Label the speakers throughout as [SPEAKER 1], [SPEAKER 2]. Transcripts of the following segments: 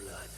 [SPEAKER 1] blood.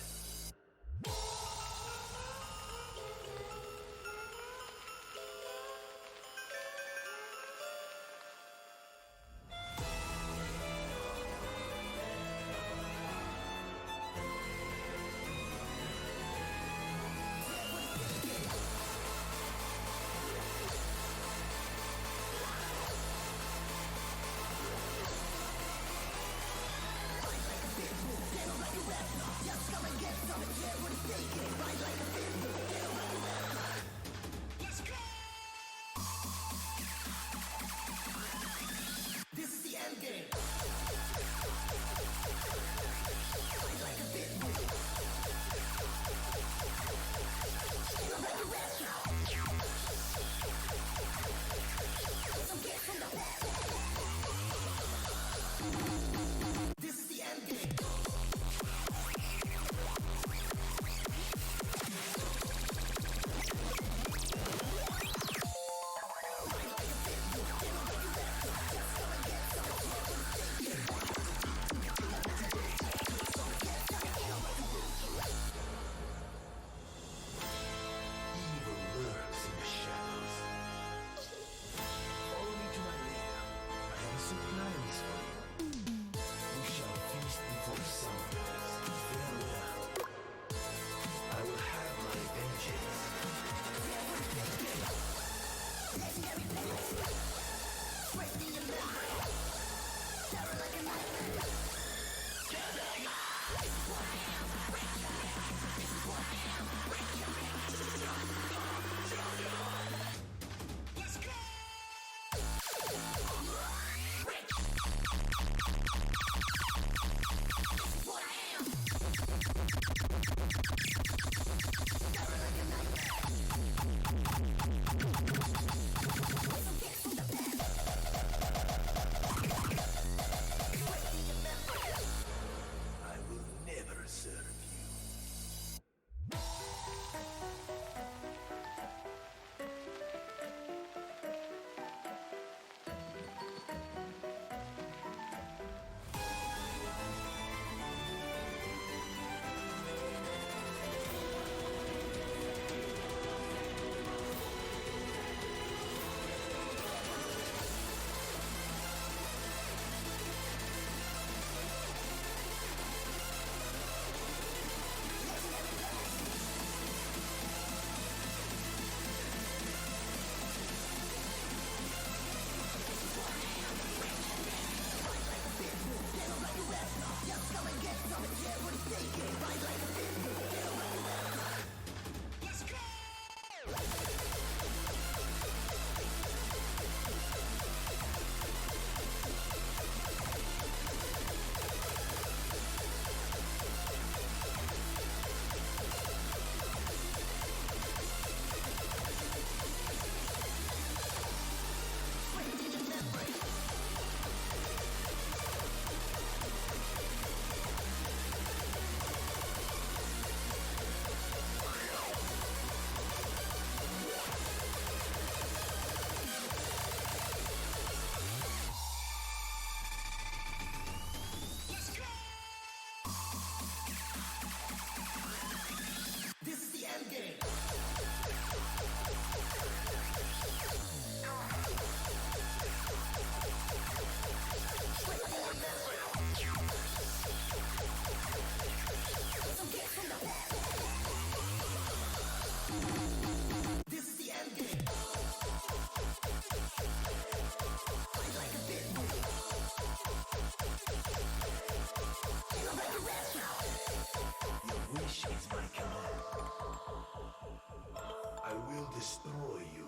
[SPEAKER 1] Destroy you.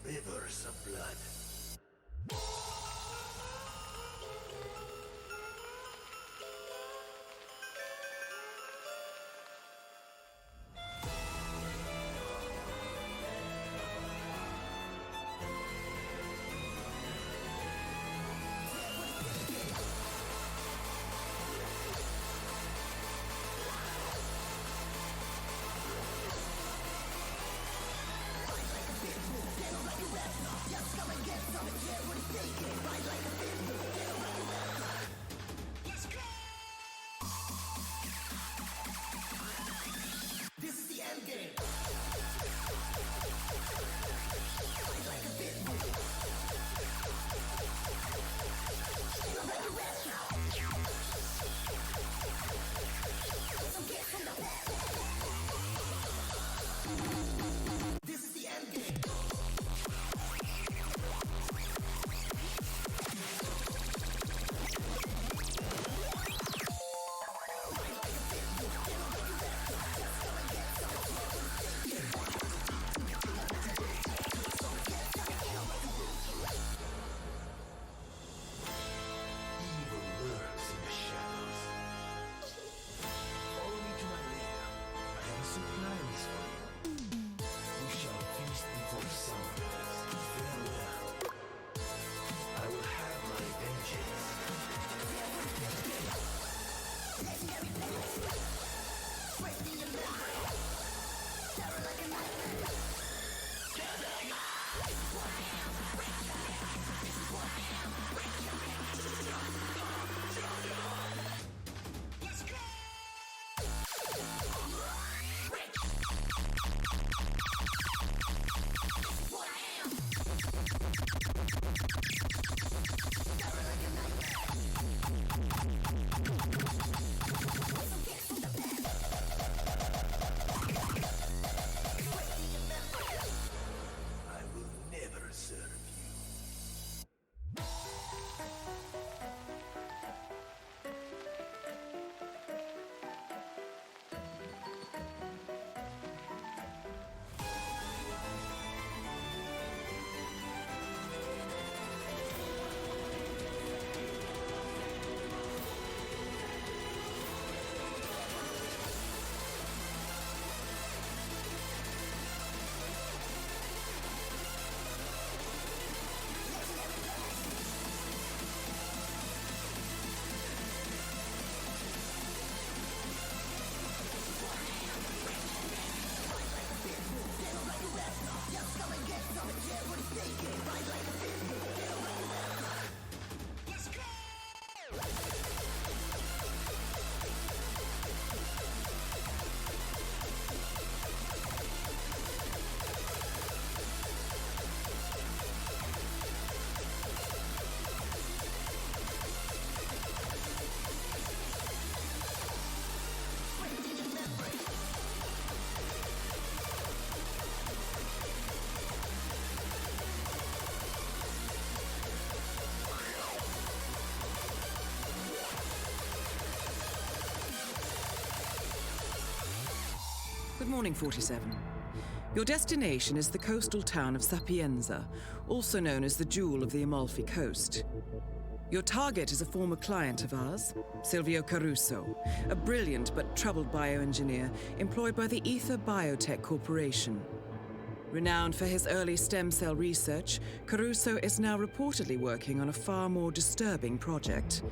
[SPEAKER 1] Rivers of blood.
[SPEAKER 2] morning, 47. Your destination is the coastal town of Sapienza, also known as the Jewel of the Amalfi Coast. Your target is a former client of ours, Silvio Caruso, a brilliant but troubled bioengineer employed by the Ether Biotech Corporation. Renowned for his early stem cell research, Caruso is now reportedly working on a far more disturbing project,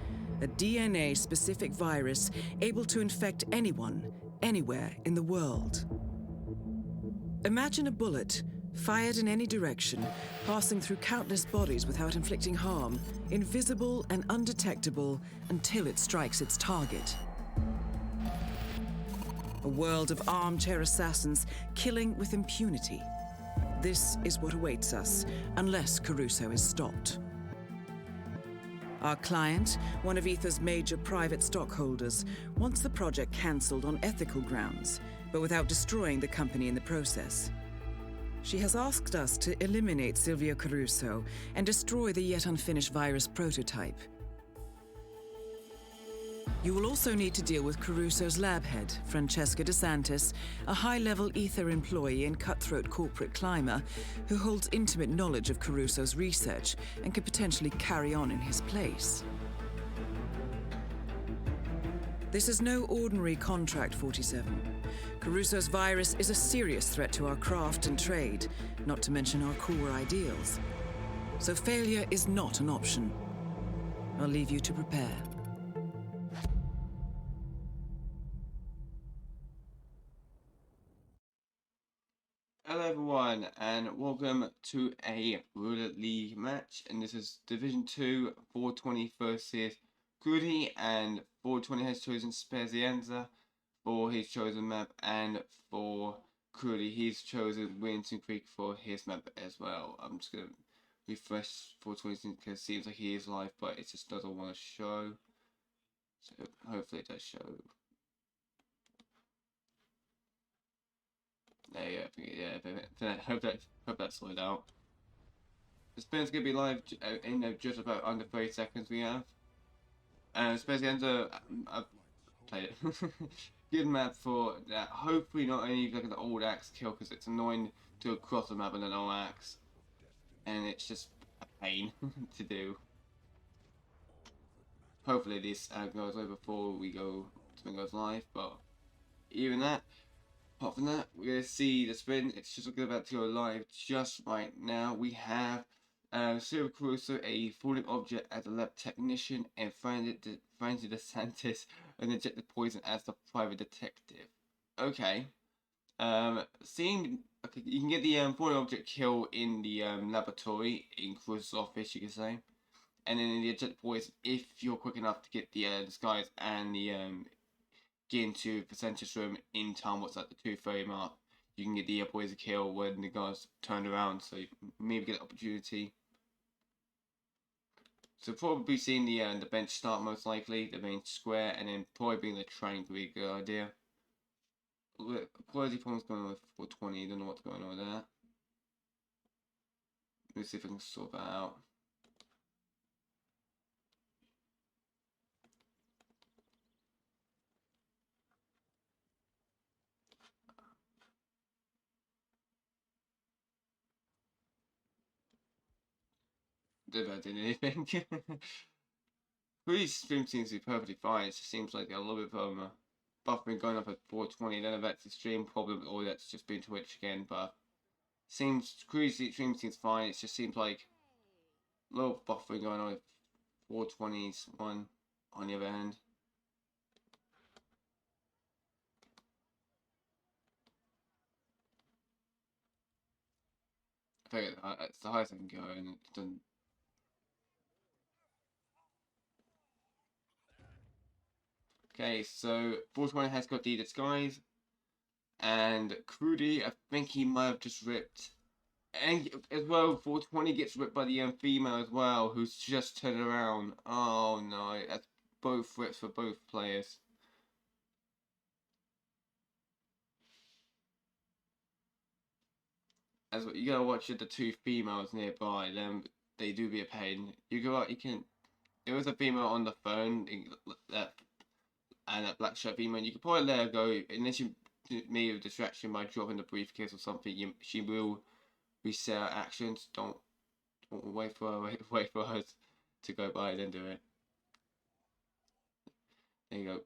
[SPEAKER 2] a DNA-specific virus able to infect anyone, anywhere in the world. Imagine a bullet, fired in any direction, passing through countless bodies without inflicting harm, invisible and undetectable until it strikes its target. A world of armchair assassins killing with impunity. This is what awaits us, unless Caruso is stopped. Our client, one of Ether's major private stockholders, wants the project cancelled on ethical grounds, but without destroying the company in the process. She has asked us to eliminate Silvio Caruso and destroy the yet unfinished virus prototype. You will also need to deal with Caruso's lab head, Francesca DeSantis, a high-level Ether employee and cutthroat corporate climber who holds intimate knowledge of Caruso's research and could potentially carry on in his place. This is no ordinary contract, 47. Caruso's virus is a serious threat to our craft and trade, not to mention our core ideals. So failure is not an option. I'll leave you to prepare.
[SPEAKER 3] Hello everyone, and welcome to a Roulette League match, and this is Division 2, 420 versus Crewdy, and 420 has chosen Spazienza for his chosen map, and for Crewdy he's chosen Winton Creek for his map as well. I'm just going to refresh 420 because it seems like he is live, but it just doesn't want to show, so hopefully it does show. Yeah, hope that slowed out. The spin's gonna be live in just about under 30 seconds we have. Spazienza, I've played it. Good map for that. Hopefully not only like an old axe kill, because it's annoying to cross the map with an old axe, and it's just a pain to do. Hopefully this goes live before something goes live, but even that. Apart from that, we're going to see the spin. It's just about to go live just right now. We have Silvio Caruso, a falling object as a lab technician, and Francis DeSantis, an injected poison as the private detective. Okay. Okay, you can get the falling object kill in the laboratory in Caruso's office, you can say, and then in the injected poison if you're quick enough to get the disguise and the get into percentage room in time. What's at the 2:30 mark? You can get the poison kill when the guys turned around, so you maybe get an opportunity. So probably seeing the bench start most likely, the main square, and then probably being the train could be a good idea. Quality problems going on with 420. Don't know what's going on with that. Let's see if I can sort that out. Don't know if I did anything. Crewdy's stream seems to be perfectly fine. It just seems like a little bit of buffering going up at 420. I don't know if that's a stream problem or that's just been Twitch again, but Crewdy's stream seems fine. It just seems like a little buffering going on with 420's one on the other hand. I think it's the highest I can go, and it doesn't. Okay, so 420 has got the disguise, and Crewdy, I think he might have just ripped, and as well 420 gets ripped by the female as well, who's just turned around. Oh no, that's both rips for both players. As well, you gotta watch the two females nearby. Them, they do be a pain. You go out, you can. There was a female on the phone, and that black shirt female. You could probably let her go unless you me a distraction by dropping the briefcase or something, she will reset her actions. Don't wait for her, wait for her to go by, then do it. There you go.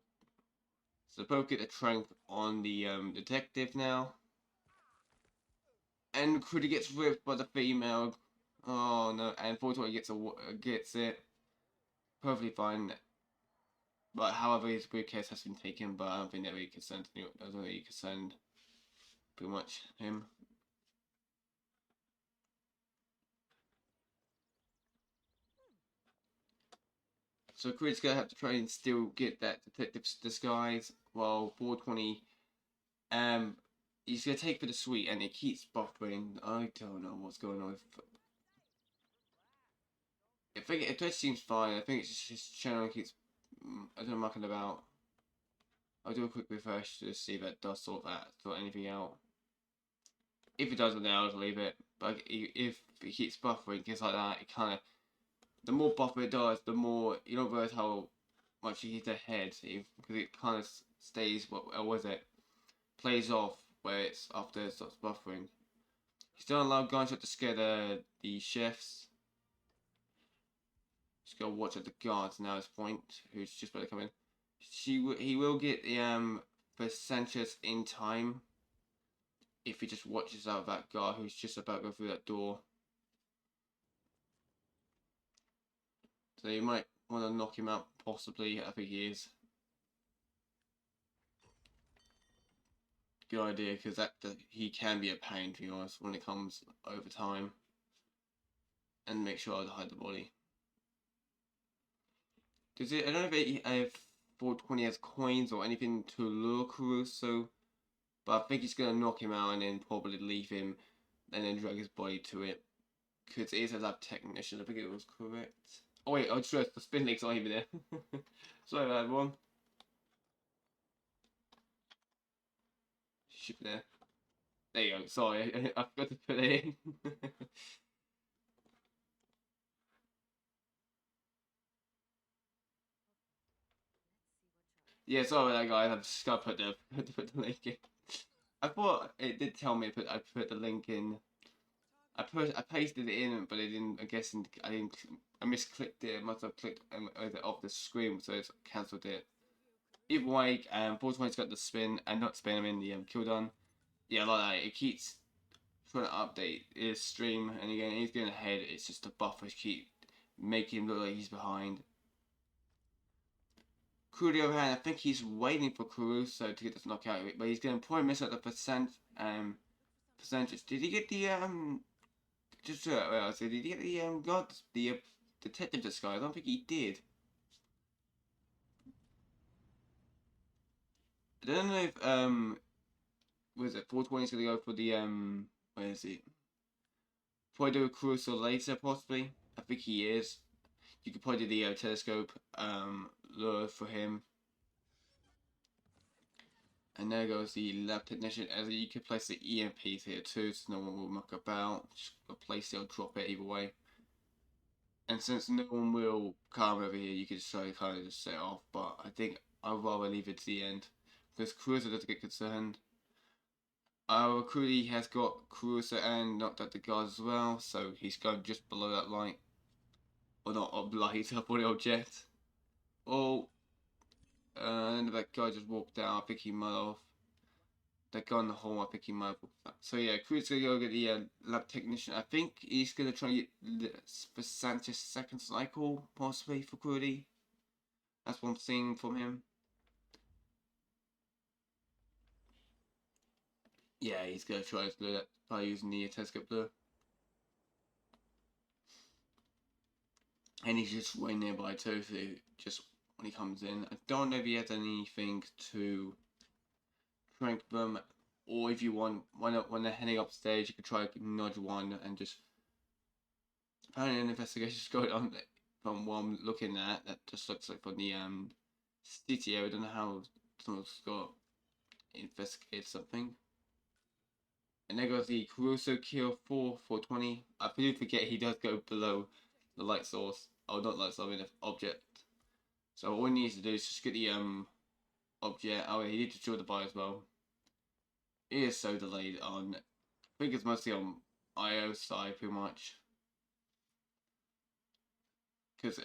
[SPEAKER 3] So both get the trank on the detective now. And Crewdy gets ripped by the female. Oh no, and 420 gets it. Perfectly fine. But however, his briefcase has been taken, but I don't think that really concerned. I don't really concerned pretty much him. So Crewdy's gonna have to try and still get that detective's disguise, while 420 he's gonna take for the suite, and it keeps buffering. I don't know what's going on with. I think it just seems fine. I think it's just his channel keeps. I don't know, mucking about. I'll do a quick refresh to see if that does sort anything out. If it doesn't, then I'll just leave it. But if it keeps buffering, just like that, it kind of. The more buffer it does, the more you don't realize how much you hit the head, because it kind of stays. What was it? Plays off where it's after it stops buffering. He's don't allow gunshot to scare the chefs. Just gotta watch at the guards now at this point, who's just about to come in. He will get the percentage in time if he just watches out that guard who's just about to go through that door. So you might want to knock him out, possibly. I think he is. Good idea, because he can be a pain, to be honest, when it comes over time. And make sure I hide the body. I don't know if 420 has coins or anything to lure Caruso, but I think he's gonna knock him out and then probably leave him, and then drag his body to it. Because it is a lab technician, I think it was correct. Oh wait, I just realized the spin leaks aren't even there. Sorry about that, everyone. Should be there. There you go. Sorry, I forgot to put it in. Yeah, sorry about that, guys. I just gotta put the link in. I thought it did tell me I put the link in. I pasted it in, but it didn't. I misclicked it. I must have clicked off the screen, so it's cancelled it. Either way, 420's got the spin, and not spin. I mean the kill done. Yeah, like that. It keeps trying to update his stream, and again, he's going ahead. It's just the buffers keep making him look like he's behind. Crewdy, on the other hand, I think he's waiting for Caruso to get this knockout, but he's going to probably miss out the percentage. Did he get the Just did he get the detective disguise? I don't think he did. I don't know if was it 420 is gonna go for the where is it? Probably do a Caruso later, possibly. I think he is. You could probably do the telescope lure for him. And there goes the lab technician. As you could place the EMPs here too, so no one will muck about. Just place it or drop it either way. And since no one will come over here, you could just try to kind of just set it off. But I think I'd rather leave it to the end, because Caruso doesn't get concerned. Our Crewdy has got Caruso and knocked out the guards as well, so he's going just below that light. Or not light, up on the object. Oh, and that guy just walked out. I think he might have. That guy in the hole, I think he might have walked out. So yeah, Crewdy's gonna go get the lab technician. I think he's gonna try and get the percentage second cycle, possibly, for Crewdy. That's one thing from him. Yeah, he's gonna try to do that by using the telescope blue. And he's just way nearby too, so just when he comes in. I don't know if he has anything to trank them, or if you want, when they're heading upstairs, you could try nudge one and just. Apparently, an investigation's going on from what I'm looking at. That just looks like from the city area. I don't know how someone's got investigated something. And there goes the Caruso kill for 420. I do forget he does go below the light source. Oh, not light source, I mean the object. So all he needs to do is just get the object. Oh, he needs to draw the bar as well. It is so delayed on, I think it's mostly on iOS side pretty much. Because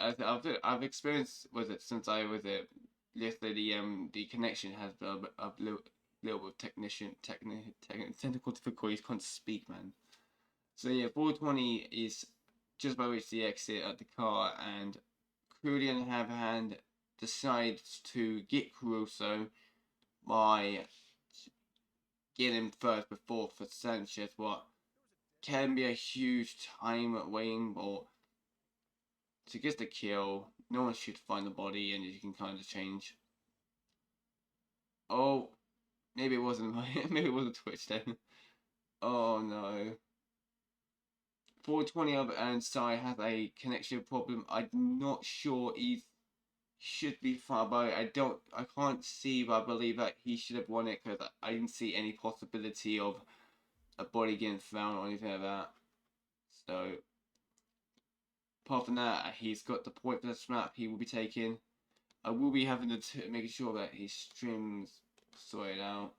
[SPEAKER 3] I've experienced with it since I was it yesterday. The connection has a little bit of technical difficulties. Can't speak, man. So yeah, 420 is just about to reach the exit at the car, and Crewdy on the other hand decides to get Caruso by getting him first before for Sanchez, what can be a huge time waiting or to get the kill. No one should find the body, and you can kind of change. Oh, maybe it wasn't maybe it wasn't Twitch then. Oh no. 420 up and Sai has a connection problem. I'm not sure he should be far by. I can't see, but I believe that he should have won it because I didn't see any possibility of a body getting found or anything like that. So, apart from that, he's got the point for the snap he will be taking. I will be having to make sure that his streams sorted out.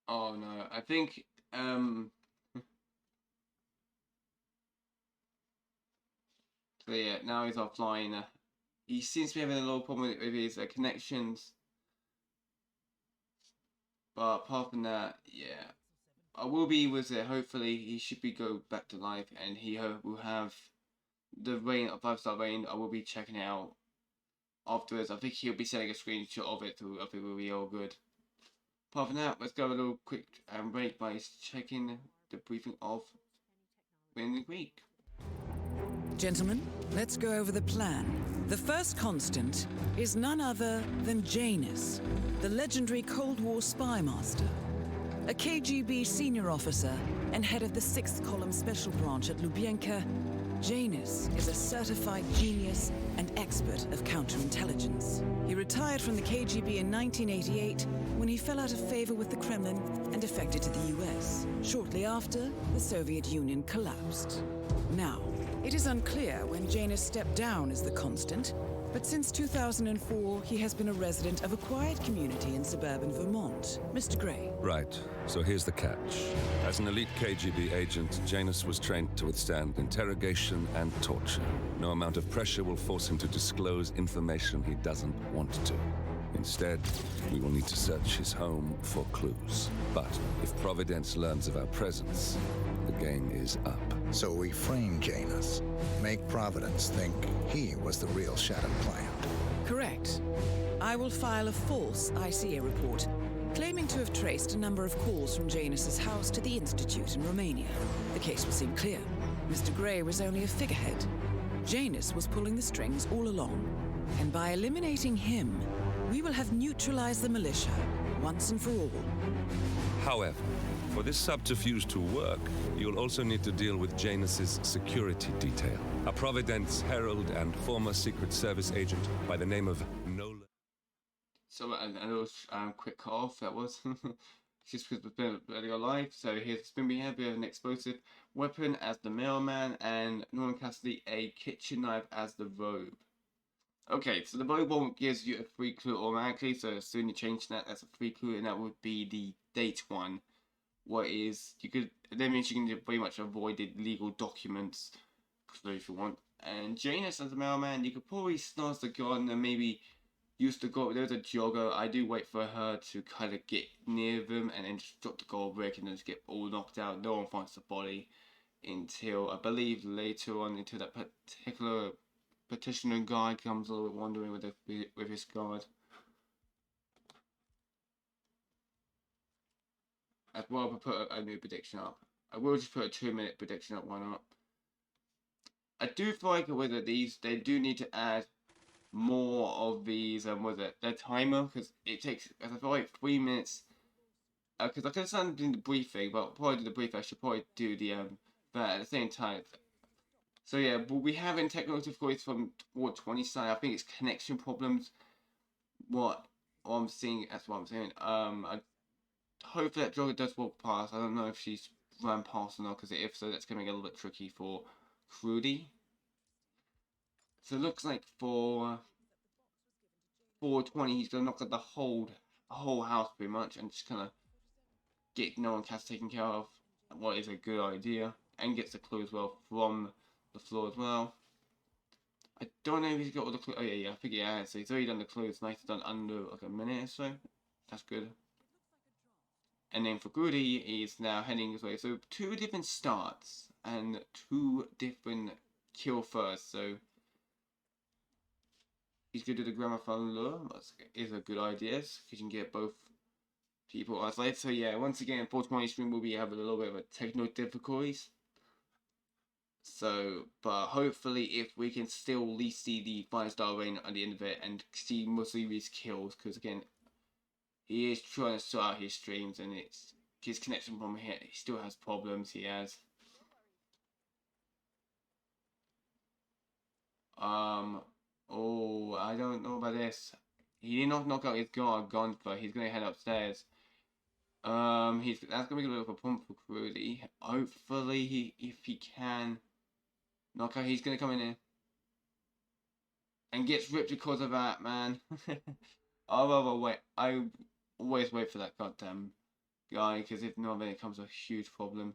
[SPEAKER 3] Oh no, I think so yeah, now he's offline. He seems to be having a little problem with his connections. But apart from that, yeah, I will be with it. Hopefully, he should be go back to life, and he will have the rain, a 5-star rain. I will be checking it out afterwards. I think he'll be sending a screenshot of it, so I think it will be all good. Apart from that, let's go a little quick break by checking the briefing of Winning Week.
[SPEAKER 2] Gentlemen, let's go over the plan. The first constant is none other than Janus, the legendary Cold War spy master. A KGB senior officer and head of the 6th Column Special Branch at Lubyanka, Janus is a certified genius and expert of counterintelligence. He retired from the KGB in 1988 when he fell out of favor with the Kremlin and defected to the US. Shortly after, the Soviet Union collapsed. Now, it is unclear when Janus stepped down as the constant, but since 2004, he has been a resident of a quiet community in suburban Vermont. Mr. Gray.
[SPEAKER 4] Right. So here's the catch. As an elite KGB agent, Janus was trained to withstand interrogation and torture. No amount of pressure will force him to disclose information he doesn't want to. Instead, we will need to search his home for clues. But if Providence learns of our presence, the game is up.
[SPEAKER 5] So we frame Janus, make Providence think he was the real shattered plant.
[SPEAKER 2] Correct. I will file a false ICA report claiming to have traced a number of calls from Janus's house to the Institute in Romania. The case will seem clear. Mr. Gray was only a figurehead. Janus was pulling the strings all along. And by eliminating him, we will have neutralized the militia once and for all.
[SPEAKER 4] However, for this subterfuge to work, you'll also need to deal with Janus's security detail. A Providence herald and former Secret Service agent by the name of Nolan.
[SPEAKER 3] So a little quick cut off that was. Just because it's been earlier life. So here's been behaved with an explosive weapon as the mailman, and Norman Cassidy a kitchen knife as the robe. Okay, so the robe one gives you a free clue automatically, so as soon as you change that, that's a free clue, and that would be the date one. What is, that means you can pretty much avoid the legal documents if you want. And Janus as a mailman, you could probably snaz the gun and maybe use the gold. There's a jogger. I do wait for her to kind of get near them and then just drop the gold brick and then just get all knocked out. No one finds the body until, I believe, later on, until that particular petitioner guy comes a little bit wandering with his guard. I'd rather put a new prediction up. I will just put a 2-minute prediction up, why not? I do feel like with these, they do need to add more of these, their timer, because it takes, I feel like 3 minutes because I could have started doing the briefing, but before I do the briefing, I should probably do the that at the same time. So yeah, but we have in technical difficulties from Ward 20 side. I think it's connection problems. What I'm seeing, that's what I'm saying. I hope that jogger does walk past. I don't know if she's ran past or not, because if so, that's going to make it a little bit tricky for Crewdy. So it looks like for 420, he's going to knock at the whole house pretty much, and just kind of get no one cast taken care of. What is a good idea, and gets the clue as well from the floor as well. I don't know if he's got all the clues. Oh yeah, I think he has. So he's already done the clues. Nice, done under like a minute or so. That's good. And then for Crewdy, he's now heading his way. So 2 different starts and 2 different kill first. So he's going to do the gramophone lure. That is a good idea, because you can get both people isolated. So yeah, once again, 420 stream will be having a little bit of a technical difficulties. So, but hopefully, if we can still at least see the 5-star rating at the end of it and see mostly these kills, because again, he is trying to sort out his streams, and it's his connection from here. He still has problems. He has. Oh, I don't know about this. He did not knock out his guard, Gunther. He's gonna head upstairs. That's gonna be a little bit of a pump for Crewdy. Hopefully, if he can knock out, he's gonna come in here and gets ripped because of that, man. I'll rather wait. I always wait for that goddamn guy, because if not, then it becomes a huge problem.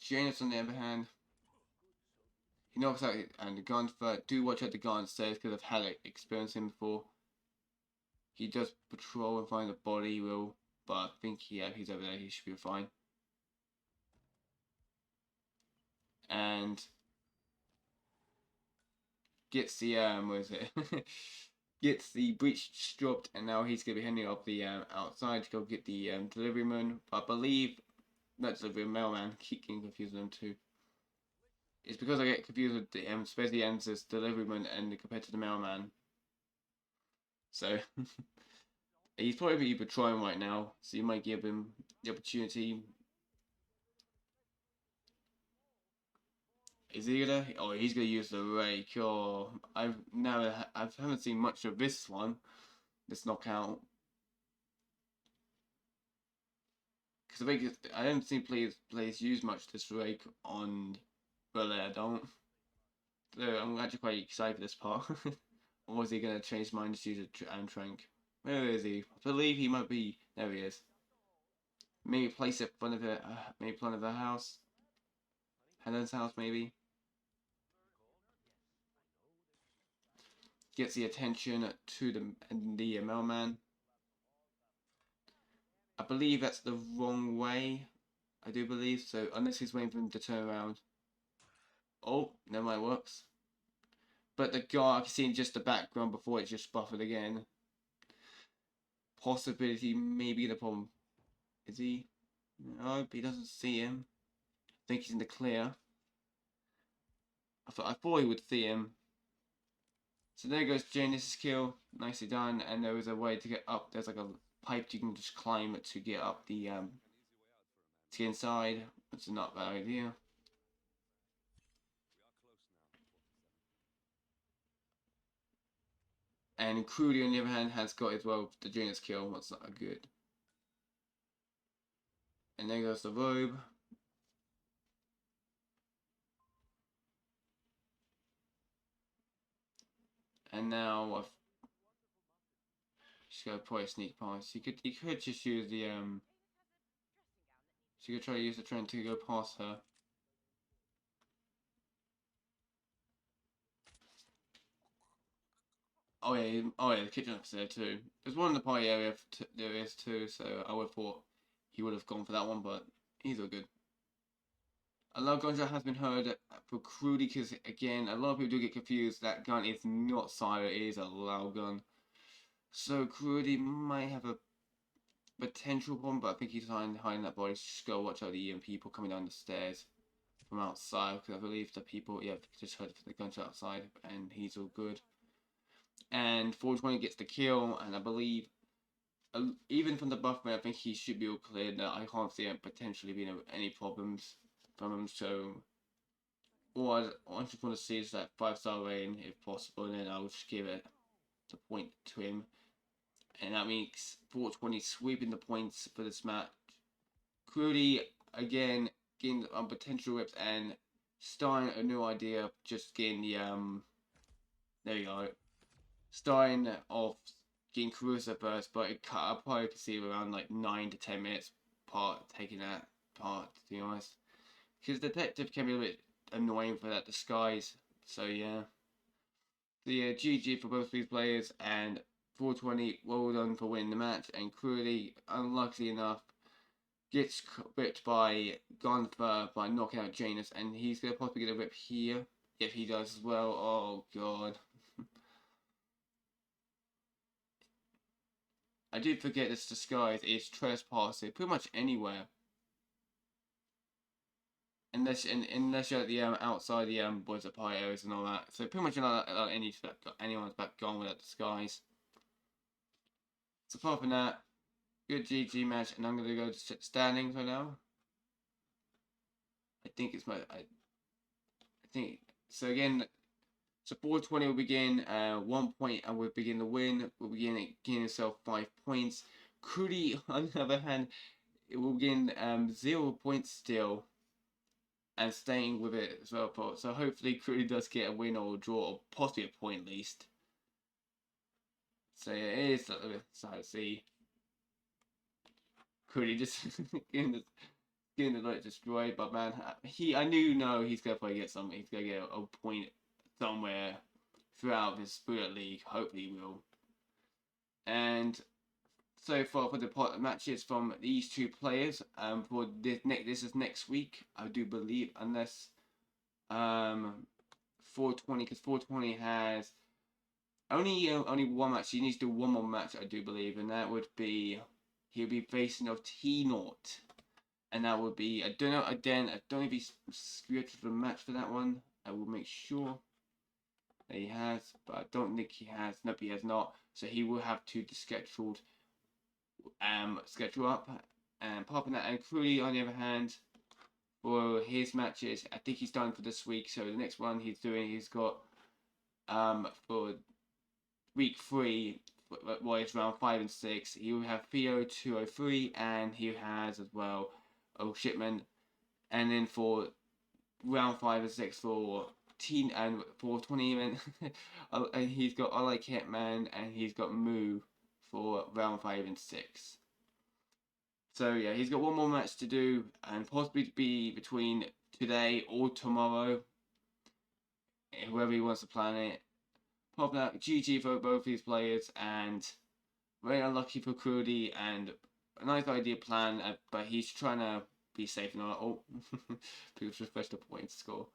[SPEAKER 3] Janus, on the other hand, he knocks out and the Gunther. Do watch out the guy on stairs, because I've had experience him before. He does patrol and find the body, will, but I think he's over there. He should be fine. And gets the what is it? Gets the breach dropped, and now he's gonna be heading up the outside to go get the deliveryman. But I believe not delivery mailman. Keep getting confused with them too. It's because I get confused with the especially answers deliveryman and compared to the mailman. So he's probably patrolling right now, so you might give him the opportunity. Is he gonna? Oh, he's gonna use the rake. Oh, I haven't seen much of this one, this knockout. Because I haven't seen players use much this rake on Roulette. I don't. So I'm actually quite excited for this part. Or is he gonna change his mind to use a trank? Where is he? I believe he might be. There he is. Maybe place it in front of it. Maybe front of the house. Helen's house, maybe. Gets the attention to the mailman. I believe that's the wrong way. I do believe so, unless he's waiting for him to turn around. Oh, never mind, works. But the guy, I can see in just the background before it just buffered again. Possibility, maybe the problem. Is he? No, he doesn't see him. I think he's in the clear. I thought he would see him. So there goes Janus' kill. Nicely done. And there was a way to get up. There's like a pipe you can just climb to get up the to get inside. It's not a bad idea. And Crewdy, on the other hand, has got as well the Janus kill. What's not good. And there goes the robe. And now I've just got to probably sneak past. You could just use the so you could try to use the train to go past her. Oh yeah, the kitchen upstairs too. There's one in the party area there is too, so I would have thought he would have gone for that one, but he's all good. A lot of gunshot has been heard for Crewdy, because again, a lot of people do get confused. That gun is not silent, it is a loud gun. So Crewdy might have a potential problem, but I think he's hiding that body. Just go watch out the people coming down the stairs from outside, because I believe the people, yeah, just heard the gunshot outside, and he's all good. and 420 gets the kill, and I believe even from the buff man, I think he should be all cleared. I can't see him potentially being any problems from him. So all I just want to see is that 5-star rating if possible, and then I'll just give it the point to him. And that makes 420 sweeping the points for this match. Crewdy again getting potential whips and starting a new idea, just getting the there you go. Starting off getting Caruso first, but I probably could see around like 9 to 10 minutes taking that part, to be honest. Because detective can be a bit annoying for that disguise. So yeah. The GG for both these players, and 420 well done for winning the match. And Crewdy, unlucky enough, gets whipped by Gunther by knocking out Janus, and he's gonna possibly get a whip here if he does as well. Oh god. I did forget this disguise is trespassing pretty much anywhere. Unless you're at the outside the boys at party areas and all that. So pretty much anyone's back gone with that disguise. So apart from that, good GG match, and I'm gonna go to standings right now. I think so again. So 420 will begin 1 point and will begin the win. Will begin gaining himself 5 points. Crewdy, on the other hand, it will gain 0 points still, and staying with it as well. So hopefully Crewdy does get a win or a draw, or possibly a point at least. So yeah, it is sad to see Crewdy just getting the like destroyed. But man, I he's gonna probably get something. He's gonna get a point somewhere throughout this Roulette League. Hopefully he will. And so far for the matches from these two players, for this is next week, I do believe, unless 420, because 420 has only one match. He needs to do one more match, I do believe, and that would be he'll be facing off T-Naught, and that would be I don't know if he's scheduled a match for that one. I will make sure that he has, but I don't think he has. Nope, he has not. So he will have to schedule up. And apart from that, and Crewdy on the other hand, for his matches, I think he's done for this week. So the next one he's got for week 3, it's round 5 and 6. He will have Theo 203, and he has as well Shipman. And then for round 5 and 6 for and 420 even, and he's got I Like Hitman, and he's got Moo for round 5 and 6. So yeah, he's got one more match to do, and possibly to be between today or tomorrow, whoever he wants to plan it. Pop that GG for both these players, and very unlucky for Crewdy, and a nice idea plan, but he's trying to be safe and all. Oh, people refresh the point score.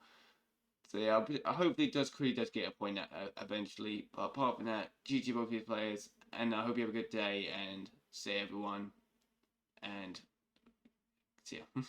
[SPEAKER 3] So yeah, hopefully Crewdy does get a point eventually. But apart from that, GG both these players, and I hope you have a good day, and see everyone, and see ya.